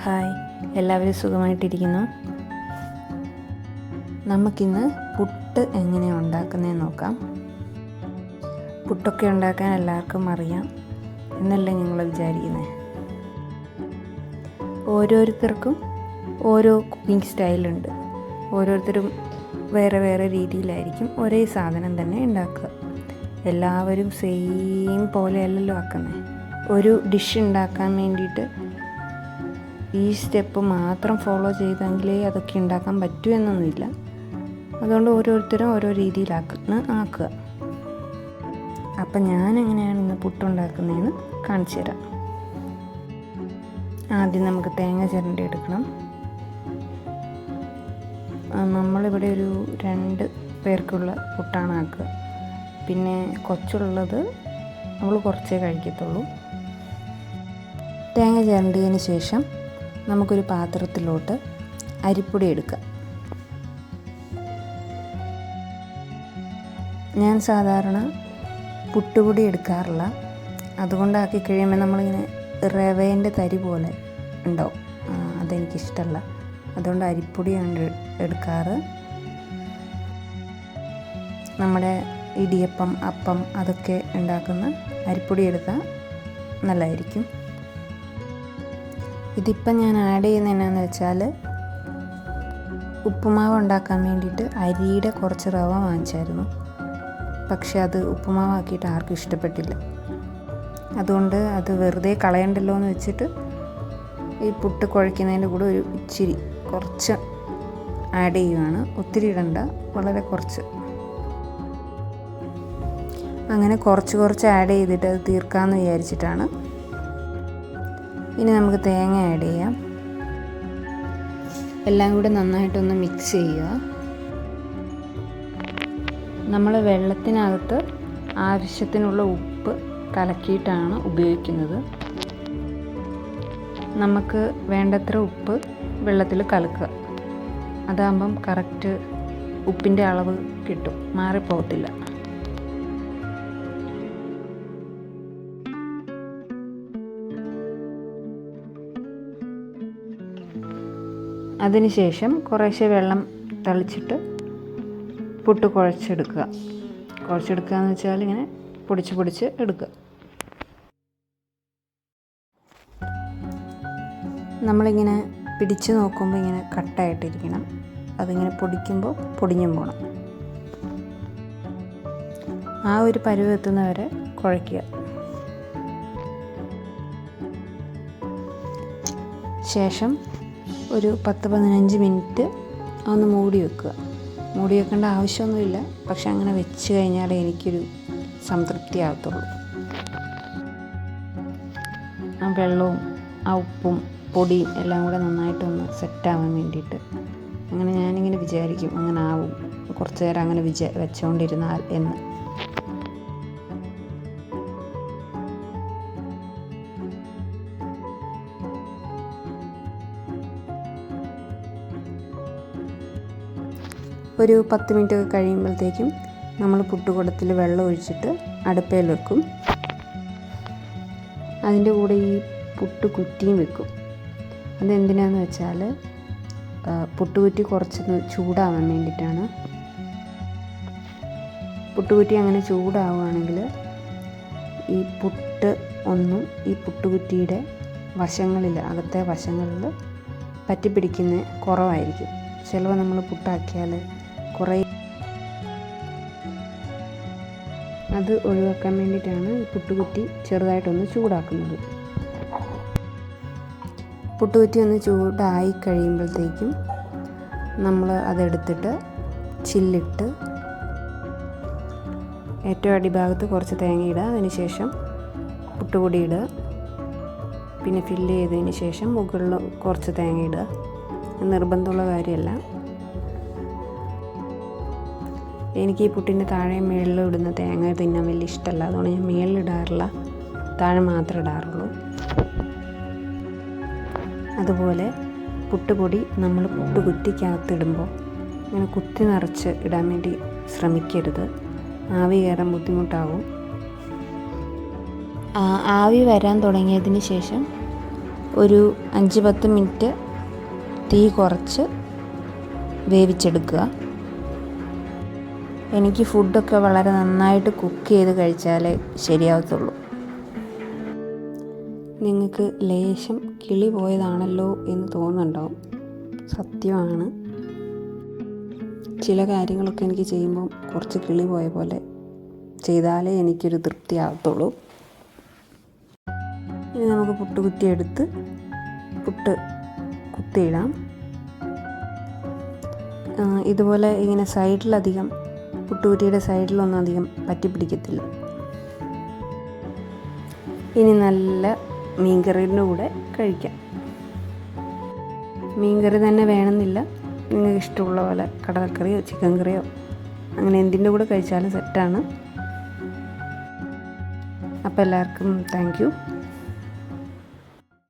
Hi, എല്ലാവരും സുഖമായിട്ടിരിക്കുന്നു. നമുക്കിന്ന് പുട്ട് എങ്ങനെയാണ് ഉണ്ടാക്കുന്നതെന്ന് നോക്കാം. പുട്ടൊക്കെ ഉണ്ടാക്കാൻ എല്ലാവർക്കും അറിയാം എന്നല്ലേ ഞങ്ങൾ വിചാരിക്കുന്നത്. ഓരോരുത്തർക്കും ഓരോ കുക്കിംഗ് സ്റ്റൈലുണ്ട്. ഓരോരുത്തരും വേറെ വേറെ രീതിയിലായിരിക്കും ഒരേ സാധനം തന്നെ ഉണ്ടാക്കുക. എല്ലാവരും സെയിം പോലെയല്ലല്ലോ ആക്കുന്നത്. ഒരു ഡിഷ് ഉണ്ടാക്കാൻ വേണ്ടിയിട്ട് ഈ സ്റ്റെപ്പ് മാത്രം ഫോളോ ചെയ്തെങ്കിലേ അതൊക്കെ ഉണ്ടാക്കാൻ പറ്റൂ എന്നൊന്നുമില്ല. അതുകൊണ്ട് ഓരോരുത്തരും ഓരോ രീതിയിലാക്കുക. അപ്പം ഞാൻ എങ്ങനെയാണ് ഇന്ന് പുട്ടുണ്ടാക്കുന്നതെന്ന് കാണിച്ചു തരാം. ആദ്യം നമുക്ക് തേങ്ങ ചിരണ്ടി എടുക്കണം. നമ്മളിവിടെ ഒരു 2 പേർക്കുള്ള പുട്ടാണ് ആക്കുക. പിന്നെ കൊച്ചുള്ളത് നമ്മൾ കുറച്ചേ കഴിക്കത്തുള്ളൂ. തേങ്ങ ചിരണ്ടിയതിന് ശേഷം നമുക്കൊരു പാത്രത്തിലോട്ട് അരിപ്പൊടി എടുക്കാം. ഞാൻ സാധാരണ പുട്ടുപൊടി എടുക്കാറില്ല. അതുകൊണ്ടാക്കി കഴിയുമ്പോൾ നമ്മളിങ്ങനെ റവേൻ്റെ തരി പോലെ ഉണ്ടാവും. അതെനിക്കിഷ്ടമല്ല. അതുകൊണ്ട് അരിപ്പൊടിയാണ് എടുക്കാറ്. നമ്മുടെ ഇടിയപ്പം, അപ്പം അതൊക്കെ ഉണ്ടാക്കുന്ന അരിപ്പൊടി എടുത്താൽ നല്ലതായിരിക്കും. ഇതിപ്പം ഞാൻ ആഡ് ചെയ്യുന്നത് എന്നാന്ന് വെച്ചാൽ, ഉപ്പുമാവ് ഉണ്ടാക്കാൻ വേണ്ടിയിട്ട് അരിയുടെ കുറച്ച് റവ വാങ്ങിച്ചായിരുന്നു. പക്ഷെ അത് ഉപ്പുമാവാക്കിയിട്ട് ആർക്കും ഇഷ്ടപ്പെട്ടില്ല. അതുകൊണ്ട് അത് വെറുതെ കളയണ്ടല്ലോ എന്ന് വെച്ചിട്ട് ഈ പുട്ട് കുഴയ്ക്കുന്നതിൻ്റെ കൂടെ ഒരു ഇച്ചിരി കുറച്ച് ആഡ് ചെയ്യുകയാണ്. ഒത്തിരി ഇടണ്ട, വളരെ കുറച്ച്. അങ്ങനെ കുറച്ച് ആഡ് ചെയ്തിട്ട് അത് തീർക്കാമെന്ന് വിചാരിച്ചിട്ടാണ്. ഇനി നമുക്ക് തേങ്ങ ആഡ് ചെയ്യാം. എല്ലാം കൂടെ നന്നായിട്ടൊന്ന് മിക്സ് ചെയ്യുക. നമ്മൾ വെള്ളത്തിനകത്ത് ആവശ്യത്തിനുള്ള ഉപ്പ് കലക്കിയിട്ടാണ് ഉപയോഗിക്കുന്നത്. നമുക്ക് വേണ്ടത്ര ഉപ്പ് വെള്ളത്തിൽ കലക്കുക. അതാകുമ്പം കറക്റ്റ് ഉപ്പിൻ്റെ അളവ് കിട്ടും, മാറിപ്പോകത്തില്ല. അതിനുശേഷം കുറേശ്ശെ വെള്ളം തളിച്ചിട്ട് പുട്ട് കുഴച്ചെടുക്കുക എന്ന് വെച്ചാൽ ഇങ്ങനെ പൊടിച്ച് എടുക്കുക. നമ്മളിങ്ങനെ പിടിച്ച് നോക്കുമ്പോൾ ഇങ്ങനെ കട്ടായിട്ടിരിക്കണം. അതിങ്ങനെ പൊടിക്കുമ്പോൾ പൊടിഞ്ഞും പോകണം. ആ ഒരു പരുവം എത്തുന്നവരെ കുഴയ്ക്കുക. ശേഷം ഒരു 10-15 മിനിറ്റ് ഒന്ന് മൂടി വെക്കുക. മൂടി വെക്കേണ്ട ആവശ്യമൊന്നുമില്ല, പക്ഷെ അങ്ങനെ വെച്ച് കഴിഞ്ഞാലേ എനിക്കൊരു സംതൃപ്തി ആകത്തുള്ളൂ. ആ വെള്ളവും ആ ഉപ്പും പൊടിയും എല്ലാം കൂടെ നന്നായിട്ടൊന്ന് സെറ്റാവാൻ വേണ്ടിയിട്ട്. അങ്ങനെ ഞാനിങ്ങനെ വിചാരിക്കും, അങ്ങനെ ആവും, കുറച്ച് നേരം അങ്ങനെ വെച്ചുകൊണ്ടിരുന്നാൽ എന്ന്. ഒരു 10 മിനിറ്റ് ഒക്കെ കഴിയുമ്പോഴത്തേക്കും നമ്മൾ പുട്ടുകുടത്തിൽ വെള്ളം ഒഴിച്ചിട്ട് അടുപ്പയിൽ വെക്കും. അതിൻ്റെ കൂടെ ഈ പുട്ടുകുറ്റിയും വെക്കും. അതെന്തിനാന്ന് വെച്ചാൽ പുട്ടുകുറ്റി കുറച്ചൊന്ന് ചൂടാവാൻ വേണ്ടിയിട്ടാണ്. പുട്ടുകുറ്റി അങ്ങനെ ചൂടാവുകയാണെങ്കിൽ ഈ പുട്ട് ഒന്നും ഈ പുട്ടുകുറ്റിയുടെ വശങ്ങളിൽ, അകത്തെ വശങ്ങളിൽ പറ്റിപ്പിടിക്കുന്ന കുറവായിരിക്കും. ചിലപ്പോൾ നമ്മൾ പുട്ടാക്കിയാൽ കുറേ, അത് ഒഴിവാക്കാൻ വേണ്ടിയിട്ടാണ് ഈ പുട്ടുകുറ്റി ചെറുതായിട്ടൊന്ന് ചൂടാക്കുന്നത്. പുട്ടുകുറ്റി ഒന്ന് ചൂടായി കഴിയുമ്പോഴത്തേക്കും നമ്മൾ അതെടുത്തിട്ട് ചില്ലിട്ട് ഏറ്റവും അടിഭാഗത്ത് കുറച്ച് തേങ്ങ ഇടുക. അതിന് ശേഷം പുട്ടുപൊടി ഇടുക. പിന്നെ ഫില്ല് ചെയ്തതിന് ശേഷം മുകളിൽ കുറച്ച് തേങ്ങ ഇടുക. നിർബന്ധമുള്ള കാര്യമല്ല. എനിക്ക് ഈ പുട്ടിൻ്റെ താഴെ മേളിലും ഇടുന്ന തേങ്ങ തിന്നാൻ വലിയ ഇഷ്ടമല്ല. അതുകൊണ്ട് ഞാൻ മേളിലിടാറില്ല, താഴെ മാത്രമേ ഇടാറുള്ളൂ. അതുപോലെ പുട്ടുപൊടി നമ്മൾ പുട്ടുകുറ്റിക്കകത്തിടുമ്പോൾ ഇങ്ങനെ കുത്തി നിറച്ച് ഇടാൻ വേണ്ടി ശ്രമിക്കരുത്. ആവി കയറാൻ ബുദ്ധിമുട്ടാവും. ആവി വരാൻ തുടങ്ങിയതിന് ശേഷം ഒരു 5-10 മിനിറ്റ് തീ കുറച്ച് വേവിച്ചെടുക്കുക. എനിക്ക് ഫുഡൊക്കെ വളരെ നന്നായിട്ട് കുക്ക് ചെയ്ത് കഴിച്ചാലേ ശരിയാവത്തുള്ളൂ. നിങ്ങൾക്ക് ലേശം കിളി പോയതാണല്ലോ എന്ന് തോന്നുന്നുണ്ടാവും. സത്യമാണ്. ചില കാര്യങ്ങളൊക്കെ എനിക്ക് ചെയ്യുമ്പം കുറച്ച് കിളി പോയ പോലെ ചെയ്താലേ എനിക്കൊരു തൃപ്തിയാകത്തുള്ളൂ. ഇനി നമുക്ക് പുട്ട് കുറ്റിയെടുത്ത് പുട്ട് കുത്തിയിടാം. ഇതുപോലെ ഇങ്ങനെ സൈഡിലധികം പുട്ടുകുറ്റിയുടെ സൈഡിലൊന്നും അധികം പറ്റിപ്പിടിക്കത്തില്ല. ഇനി നല്ല മീൻകറിയുടെ കൂടെ കഴിക്കാം. മീൻകറി തന്നെ വേണമെന്നില്ല, നിങ്ങൾക്ക് ഇഷ്ടമുള്ള പോലെ കടലക്കറിയോ ചിക്കൻ കറിയോ അങ്ങനെ എന്തിൻ്റെ കൂടെ കഴിച്ചാലും സെറ്റാണ്. അപ്പോൾ എല്ലാവർക്കും താങ്ക് യു.